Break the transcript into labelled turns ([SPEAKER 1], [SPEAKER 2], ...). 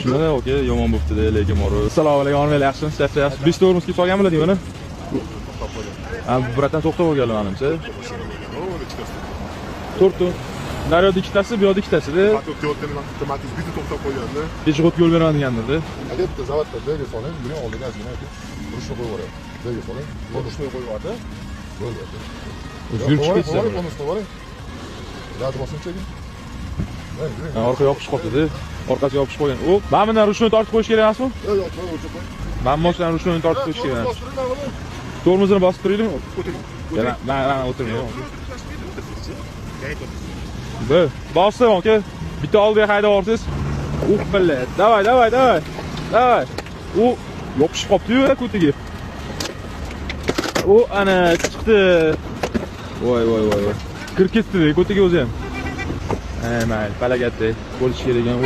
[SPEAKER 1] Shunday aka, yomon bo'pti-da, lekin bor. Assalomu alaykum, onalar yaxshimisiz? Yaxshimisiz? 5 tormoz kelib qolganmi deyman. Ha, biratan to'xtab olganlar menimcha. To'rtta. Naryoqda ikkitasi, bu yoqda ikkitasi-da.
[SPEAKER 2] Matiz bitta to'xtab qo'yganda.
[SPEAKER 1] Hech g'ot yo'l bermagandir-da.
[SPEAKER 2] Albatta, zavodda joyga soling, buning oldiga ozgina rushni qo'yib yuboring. Joyga soling. Rushni qo'yib yubordi. Bo'ldi.
[SPEAKER 1] Yurib chiqib ketsa.
[SPEAKER 2] Rad bosimchaga.
[SPEAKER 1] Orqa yopish qoldi-da. Orqasiga yopish qo'ygan. O, mana bundan rushni tortib qo'yish kerak emasmi?
[SPEAKER 2] Yo'q, yo'q, o'chib qo'y.
[SPEAKER 1] Men mosdan rushni tortib qo'yish kerak. Tormozini bosib turingmi? Mana o'tirmayman. Bosdim aka. Bitta oldiga haydab yuborsiz. Billah. Davay. Davay. U yopishib qopti-yu ko'tiga. O, ana chiqdi. Voy. Kirib ketdi ko'tiga o'zi ham. Mayli, palagatda bo'lish kerak ekan.